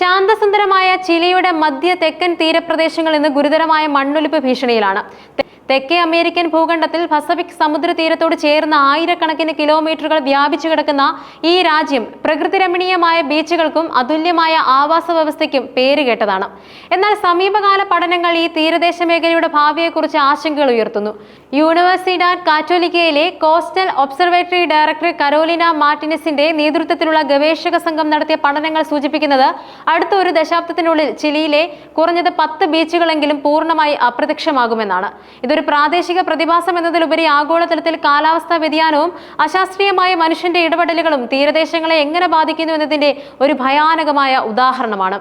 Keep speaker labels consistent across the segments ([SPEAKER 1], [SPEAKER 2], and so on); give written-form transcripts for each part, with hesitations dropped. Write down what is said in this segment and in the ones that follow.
[SPEAKER 1] ശാന്തസുന്ദരമായ ചിലിയുടെ മധ്യ തെക്കൻ തീരപ്രദേശങ്ങൾ ഇന്ന് ഗുരുതരമായ മണ്ണൊലിപ്പ് ഭീഷണിയിലാണ്. തെക്കേ അമേരിക്കൻ ഭൂഖണ്ഡത്തിൽ പസഫിക് സമുദ്രതീരത്തോട് ചേർന്ന ആയിരക്കണക്കിന് കിലോമീറ്ററുകൾ വ്യാപിച്ചു കിടക്കുന്ന ഈ രാജ്യം പ്രകൃതിരമണീയമായ ബീച്ചുകൾക്കും അതുല്യമായ ആവാസ വ്യവസ്ഥയ്ക്കും പേരുകേട്ടതാണ്. എന്നാൽ സമീപകാല പഠനങ്ങൾ ഈ തീരദേശ മേഖലയുടെ ഭാവിയെക്കുറിച്ച് ആശങ്കകൾ ഉയർത്തുന്നു. യൂണിവേഴ്സിഡാഡ് കാറ്റോലിക്കയിലെ കോസ്റ്റൽ ഒബ്സർവേറ്ററി ഡയറക്ടർ കരോലിന മാർട്ടിനസിന്റെ നേതൃത്വത്തിലുള്ള ഗവേഷക സംഘം നടത്തിയ പഠനങ്ങൾ സൂചിപ്പിക്കുന്നത് അടുത്ത ഒരു ദശാബ്ദത്തിനുള്ളിൽ ചിലിയിലെ കുറഞ്ഞത് 10 ബീച്ചുകളെങ്കിലും പൂർണ്ണമായി അപ്രത്യക്ഷമാകുമെന്നാണ്. ഇതൊരു പ്രാദേശിക പ്രതിഭാസം എന്നതിലുപരി ആഗോളതലത്തിൽ കാലാവസ്ഥാ വ്യതിയാനവും അശാസ്ത്രീയമായ മനുഷ്യന്റെ ഇടപെടലുകളും തീരദേശങ്ങളെ എങ്ങനെ ബാധിക്കുന്നു എന്നതിന്റെ ഒരു ഭയാനകമായ ഉദാഹരണമാണ്.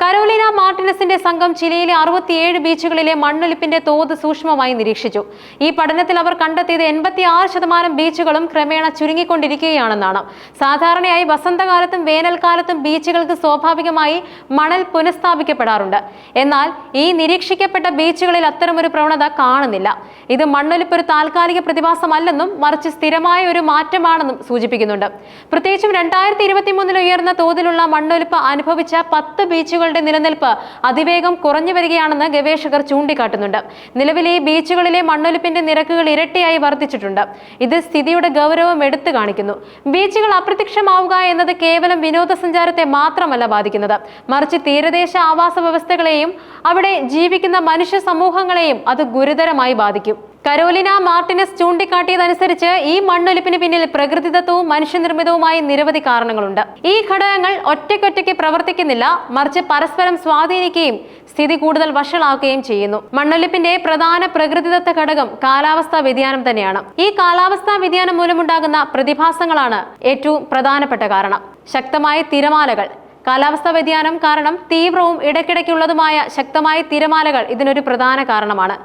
[SPEAKER 1] കരോലിന മാർട്ടിനസിന്റെ സംഘം ചിലിയിലെ 67 ബീച്ചുകളിലെ മണ്ണൊലിപ്പിന്റെ തോത് സൂക്ഷ്മമായി നിരീക്ഷിച്ചു. ഈ പഠനത്തിൽ അവർ കണ്ടെത്തിയത് 86% ബീച്ചുകളും ക്രമേണ ചുരുങ്ങിക്കൊണ്ടിരിക്കുകയാണെന്നാണ്. സാധാരണയായി വസന്തകാലത്തും വേനൽക്കാലത്തും ബീച്ചുകൾക്ക് സ്വാഭാവികമായി മണൽ പുനഃസ്ഥാപിക്കപ്പെടാറുണ്ട്. എന്നാൽ ഈ നിരീക്ഷിക്കപ്പെട്ട ബീച്ചുകളിൽ അത്തരമൊരു പ്രവണത കാണുന്നില്ല. ഇത് മണ്ണൊലിപ്പ് ഒരു താൽക്കാലിക പ്രതിഭാസമല്ലെന്നും മറിച്ച് സ്ഥിരമായ ഒരു മാറ്റമാണെന്നും സൂചിപ്പിക്കുന്നുണ്ട്. പ്രത്യേകിച്ചും 2023 ഉയർന്ന തോതിലുള്ള മണ്ണൊലിപ്പ് അനുഭവിച്ച 10 ബീച്ചുകളുടെ നിലനിൽപ്പ് അതിവേഗം കുറഞ്ഞു വരികയാണെന്ന് ഗവേഷകർ ചൂണ്ടിക്കാട്ടുന്നുണ്ട്. നിലവിലെ ഈ ബീച്ചുകളിലെ മണ്ണൊലിപ്പിന്റെ നിരക്കുകൾ ഇരട്ടിയായി വർദ്ധിച്ചിട്ടുണ്ട്. ഇത് സ്ഥിതിയുടെ ഗൗരവം എടുത്തു കാണിക്കുന്നു. ബീച്ചുകൾ അപ്രത്യക്ഷമാവുക എന്നത് കേവലം വിനോദസഞ്ചാരത്തെ മാത്രമല്ല ബാധിക്കുന്നത്, മറിച്ച് തീരദേശ ആവാസ വ്യവസ്ഥകളെയും അവിടെ ജീവിക്കുന്ന മനുഷ്യ സമൂഹങ്ങളെയും അത് ഗുരുതരമായി ബാധിക്കും. കരോലിന മാർട്ടിനസ് ചൂണ്ടിക്കാട്ടിയതനുസരിച്ച് ഈ മണ്ണൊലിപ്പിന് പിന്നിൽ പ്രകൃതിദത്തവും മനുഷ്യനിർമ്മിതവുമായ നിരവധി കാരണങ്ങളുണ്ട്. ഈ ഘടകങ്ങൾ ഒറ്റയ്ക്കൊറ്റയ്ക്ക് പ്രവർത്തിക്കുന്നില്ല, മറിച്ച് പരസ്പരം സ്വാധീനിക്കുകയും സ്ഥിതി കൂടുതൽ വഷളാക്കുകയും ചെയ്യുന്നു. മണ്ണൊലിപ്പിന്റെ പ്രധാന പ്രകൃതിദത്ത ഘടകം കാലാവസ്ഥാ വ്യതിയാനം തന്നെയാണ്. ഈ കാലാവസ്ഥാ വ്യതിയാനം മൂലമുണ്ടാകുന്ന പ്രതിഭാസങ്ങളാണ് ഏറ്റവും പ്രധാനപ്പെട്ട കാരണം. ശക്തമായ തിരമാലകൾ. കാലാവസ്ഥാ വ്യതിയാനം കാരണം തീവ്രവും ഇടയ്ക്കിടയ്ക്കുള്ളതുമായ ശക്തമായ തിരമാലകൾ ഇതിനൊരു പ്രധാന കാരണമാണ്.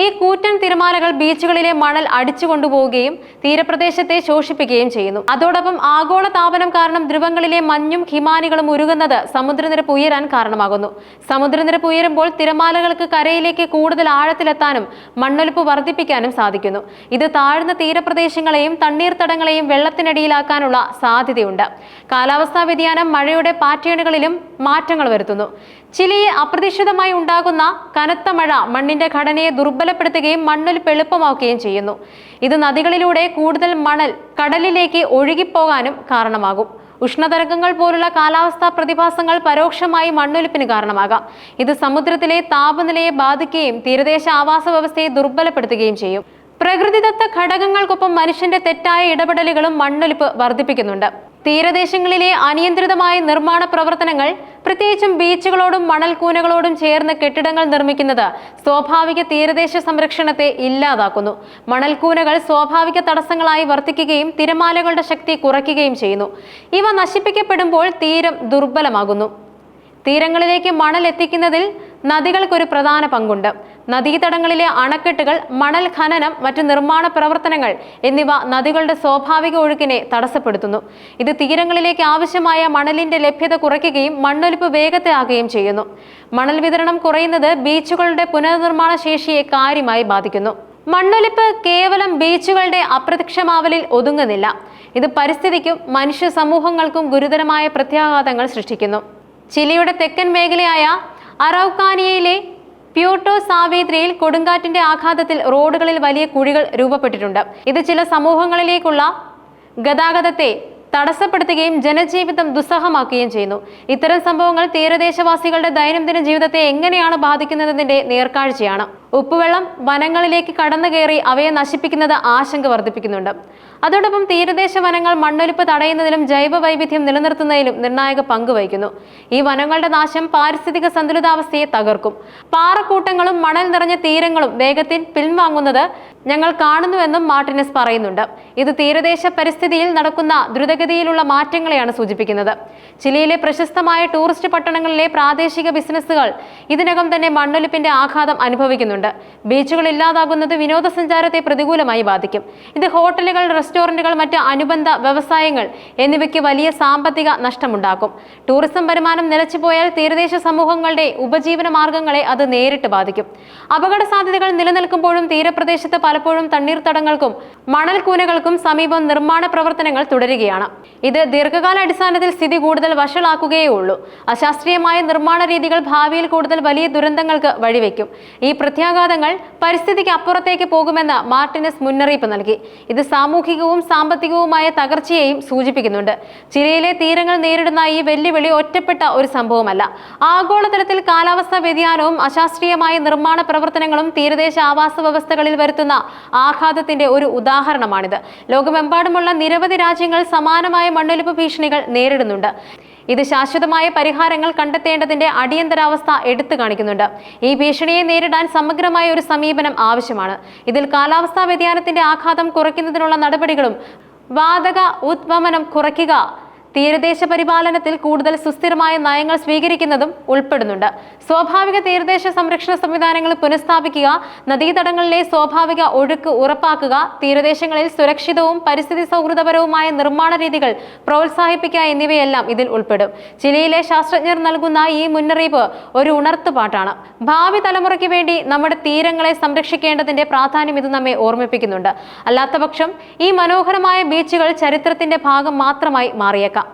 [SPEAKER 1] ഈ കൂറ്റൻ തിരമാലകൾ ബീച്ചുകളിലെ മണൽ അടിച്ചു കൊണ്ടുപോവുകയും തീരപ്രദേശത്തെ ശോഷിപ്പിക്കുകയും ചെയ്യുന്നു. അതോടൊപ്പം ആഗോള താപനം കാരണം ധ്രുവങ്ങളിലെ മഞ്ഞും ഹിമാനികളും ഉരുകുന്നത് സമുദ്രനിരപ്പ് ഉയരാൻ കാരണമാകുന്നു. സമുദ്രനിരപ്പ് ഉയരുമ്പോൾ തിരമാലകൾക്ക് കരയിലേക്ക് കൂടുതൽ ആഴത്തിലെത്താനും മണ്ണൊലിപ്പ് വർദ്ധിപ്പിക്കാനും സാധിക്കുന്നു. ഇത് താഴ്ന്ന തീരപ്രദേശങ്ങളെയും തണ്ണീർത്തടങ്ങളെയും വെള്ളത്തിനടിയിലാക്കാനുള്ള സാധ്യതയുണ്ട്. കാലാവസ്ഥാ വ്യതിയാനം മഴയുടെ പാറ്റേണുകളിലും മാറ്റങ്ങൾ വരുത്തുന്നു. ചിലിയിൽ അപ്രതീക്ഷിതമായി ഉണ്ടാകുന്ന കനത്ത മഴ മണ്ണിന്റെ ഘടനയെ ദുർബലപ്പെടുത്തുകയും മണ്ണൊലിപ്പ് എളുപ്പമാക്കുകയും ചെയ്യുന്നു. ഇത് നദികളിലൂടെ കൂടുതൽ മണൽ കടലിലേക്ക് ഒഴുകിപ്പോകാനും കാരണമാകും. ഉഷ്ണതരംഗങ്ങൾ പോലുള്ള കാലാവസ്ഥാ പ്രതിഭാസങ്ങൾ പരോക്ഷമായി മണ്ണൊലിപ്പിന് കാരണമാകാം. ഇത് സമുദ്രത്തിലെ താപനിലയെ ബാധിക്കുകയും തീരദേശ ആവാസ വ്യവസ്ഥയെ ദുർബലപ്പെടുത്തുകയും ചെയ്യും. പ്രകൃതിദത്ത ഘടകങ്ങൾക്കൊപ്പം മനുഷ്യന്റെ തെറ്റായ ഇടപെടലുകളും മണ്ണൊലിപ്പ് വർദ്ധിപ്പിക്കുന്നുണ്ട്. തീരദേശങ്ങളിലെ അനിയന്ത്രിതമായ നിർമ്മാണ പ്രവർത്തനങ്ങൾ, പ്രത്യേകിച്ചും ബീച്ചുകളോടും മണൽക്കൂനകളോടും ചേർന്ന് കെട്ടിടങ്ങൾ നിർമ്മിക്കുന്നത് സ്വാഭാവിക തീരദേശ സംരക്ഷണത്തെ ഇല്ലാതാക്കുന്നു. മണൽക്കൂനകൾ സ്വാഭാവിക തടസ്സങ്ങളായി വർത്തിക്കുകയും തിരമാലകളുടെ ശക്തി കുറയ്ക്കുകയും ചെയ്യുന്നു. ഇവ നശിപ്പിക്കപ്പെടുമ്പോൾ തീരം ദുർബലമാകുന്നു. തീരങ്ങളിലേക്ക് മണൽ എത്തിക്കുന്നതിൽ നദികൾക്കൊരു പ്രധാന പങ്കുണ്ട്. നദീതടങ്ങളിലെ അണക്കെട്ടുകൾ, മണൽ ഖനനം, മറ്റ് നിർമ്മാണ പ്രവർത്തനങ്ങൾ എന്നിവ നദികളുടെ സ്വാഭാവിക ഒഴുക്കിനെ തടസ്സപ്പെടുത്തുന്നു. ഇത് തീരങ്ങളിലേക്ക് ആവശ്യമായ മണലിന്റെ ലഭ്യത കുറയ്ക്കുകയും മണ്ണൊലിപ്പ് വേഗത്തിലാക്കുകയും ചെയ്യുന്നു. മണൽ വിതരണം കുറയുന്നത് ബീച്ചുകളുടെ പുനർനിർമ്മാണ ശേഷിയെ കാര്യമായി ബാധിക്കുന്നു. മണ്ണൊലിപ്പ് കേവലം ബീച്ചുകളുടെ അപ്രത്യക്ഷമാവലിൽ ഒതുങ്ങുന്നില്ല. ഇത് പരിസ്ഥിതിക്കും മനുഷ്യ സമൂഹങ്ങൾക്കും ഗുരുതരമായ പ്രത്യാഘാതങ്ങൾ സൃഷ്ടിക്കുന്നു. ചിലിയുടെ തെക്കൻ മേഖലയായ അറൗക്കാനിയയിലെ പ്യൂർട്ടോ സാവേദ്രയിൽ കൊടുങ്കാറ്റിന്റെ ആഘാതത്തിൽ റോഡുകളിൽ വലിയ കുഴികൾ രൂപപ്പെട്ടിട്ടുണ്ട്. ഇത് ചില സമൂഹങ്ങളിലേക്കുള്ള ഗതാഗതത്തെ തടസ്സപ്പെടുത്തുകയും ജനജീവിതം ദുസ്സഹമാക്കുകയും ചെയ്യുന്നു. ഇത്തരം സംഭവങ്ങൾ തീരദേശവാസികളുടെ ദൈനംദിന ജീവിതത്തെ എങ്ങനെയാണ് ബാധിക്കുന്നതിന്റെ നേർക്കാഴ്ചയാണ്. ഉപ്പുവെള്ളം വനങ്ങളിലേക്ക് കടന്നു കയറി അവയെ നശിപ്പിക്കുന്നത് ആശങ്ക വർദ്ധിപ്പിക്കുന്നുണ്ട്. അതോടൊപ്പം തീരദേശ വനങ്ങൾ മണ്ണൊലിപ്പ് തടയുന്നതിലും ജൈവ വൈവിധ്യം നിലനിർത്തുന്നതിലും നിർണായക പങ്ക് വഹിക്കുന്നു. ഈ വനങ്ങളുടെ നാശം പാരിസ്ഥിതിക സന്തുലിതാവസ്ഥയെ തകർക്കും. പാറക്കൂട്ടങ്ങളും മണൽ നിറഞ്ഞ തീരങ്ങളും വേഗത്തിൽ പിൻവാങ്ങുന്നത് ഞങ്ങൾ കാണുന്നുവെന്നും മാർട്ടിനസ് പറയുന്നുണ്ട്. ഇത് തീരദേശ പരിസ്ഥിതിയിൽ നടക്കുന്ന ദ്രുതഗതിയിലുള്ള മാറ്റങ്ങളെയാണ് സൂചിപ്പിക്കുന്നത്. ചിലിയിലെ പ്രശസ്തമായ ടൂറിസ്റ്റ് പട്ടണങ്ങളിലെ പ്രാദേശിക ബിസിനസ്സുകൾ ഇതിനകം തന്നെ മണ്ണൊലിപ്പിന്റെ ആഘാതം അനുഭവിക്കുന്നുണ്ട്. സൂചിപ്പിക്കുന്നുണ്ട്. ബീച്ചുകൾ ഇല്ലാതാകുന്നത് വിനോദസഞ്ചാരത്തെ പ്രതികൂലമായി ബാധിക്കും. ഇത് ഹോട്ടലുകൾ, റെസ്റ്റോറന്റുകൾ, മറ്റ് അനുബന്ധ വ്യവസായങ്ങൾ എന്നിവയ്ക്ക് വലിയ സാമ്പത്തിക നഷ്ടമുണ്ടാക്കും. ടൂറിസം വരുമാനം നിലച്ചുപോയാൽ തീരദേശ സമൂഹങ്ങളുടെ ഉപജീവന മാർഗങ്ങളെ അത് നേരിട്ട് ബാധിക്കും. അപകട സാധ്യതകൾ നിലനിൽക്കുമ്പോഴും തീരപ്രദേശത്ത് പലപ്പോഴും തണ്ണീർത്തടങ്ങൾക്കും മണൽക്കൂനകൾക്കും സമീപം നിർമ്മാണ പ്രവർത്തനങ്ങൾ തുടരുകയാണ്. ഇത് ദീർഘകാല അടിസ്ഥാനത്തിൽ സ്ഥിതി കൂടുതൽ വഷളാക്കുകയേ ഉള്ളൂ. അശാസ്ത്രീയമായ നിർമ്മാണ രീതികൾ ഭാവിയിൽ കൂടുതൽ വലിയ ദുരന്തങ്ങൾക്ക് വഴിവെക്കും. ഈ പ്രത്യാഘാതങ്ങൾ പരിസ്ഥിതിക്ക് അപ്പുറത്തേക്ക് പോകുമെന്ന് മാർട്ടിനസ് മുന്നറിയിപ്പ് നൽകി. ഇത് സാമൂഹികവും സാമ്പത്തികവുമായ തകർച്ചയെയും സൂചിപ്പിക്കുന്നുണ്ട്. ചിലിയിലെ തീരങ്ങൾ നേരിടുന്ന ഈ വെല്ലുവിളി ഒറ്റപ്പെട്ട ഒരു സംഭവമല്ല. ആഗോളതലത്തിൽ കാലാവസ്ഥാ വ്യതിയാനവും അശാസ്ത്രീയമായ നിർമ്മാണ പ്രവർത്തനങ്ങളും തീരദേശ ആവാസ വ്യവസ്ഥകളിൽ വരുത്തുന്ന ആഘാതത്തിന്റെ ഒരു ഉദാഹരണമാണിത്. ലോകമെമ്പാടുമുള്ള നിരവധി രാജ്യങ്ങൾ സമാനമായ മണ്ണൊലിപ്പ് ഭീഷണികൾ നേരിടുന്നുണ്ട്. ഇത് ശാശ്വതമായ പരിഹാരങ്ങൾ കണ്ടെത്തേണ്ടതിന്റെ അടിയന്തരാവസ്ഥ എടുത്തു കാണിക്കുന്നുണ്ട്. ഈ ഭീഷണിയെ നേരിടാൻ സമഗ്രമായ ഒരു സമീപനം ആവശ്യമാണ്. ഇതിൽ കാലാവസ്ഥാ വ്യതിയാനത്തിന്റെ ആഘാതം കുറയ്ക്കുന്നതിനുള്ള നടപടികളും വാതക ഉദ്വമനം കുറയ്ക്കുക, തീരദേശ പരിപാലനത്തിൽ കൂടുതൽ സുസ്ഥിരമായ നയങ്ങൾ സ്വീകരിക്കുന്നതും ഉൾപ്പെടുന്നുണ്ട്. സ്വാഭാവിക തീരദേശ സംരക്ഷണ സംവിധാനങ്ങൾ പുനഃസ്ഥാപിക്കുക, നദീതടങ്ങളിലെ സ്വാഭാവിക ഒഴുക്ക് ഉറപ്പാക്കുക, തീരദേശങ്ങളിൽ സുരക്ഷിതവും പരിസ്ഥിതി സൗഹൃദപരവുമായ നിർമ്മാണ രീതികൾ പ്രോത്സാഹിപ്പിക്കുക എന്നിവയെല്ലാം ഇതിൽ ഉൾപ്പെടും. ചിലിയിലെ ശാസ്ത്രജ്ഞർ നൽകുന്ന ഈ മുന്നറിയിപ്പ് ഒരു ഉണർത്തുപാട്ടാണ്. ഭാവി തലമുറയ്ക്ക് വേണ്ടി നമ്മുടെ തീരങ്ങളെ സംരക്ഷിക്കേണ്ടതിന്റെ പ്രാധാന്യം ഇത് നമ്മെ ഓർമ്മിപ്പിക്കുന്നുണ്ട്. അല്ലാത്തപക്ഷം ഈ മനോഹരമായ ബീച്ചുകൾ ചരിത്രത്തിന്റെ ഭാഗം മാത്രമായി മാറിയേക്കാം.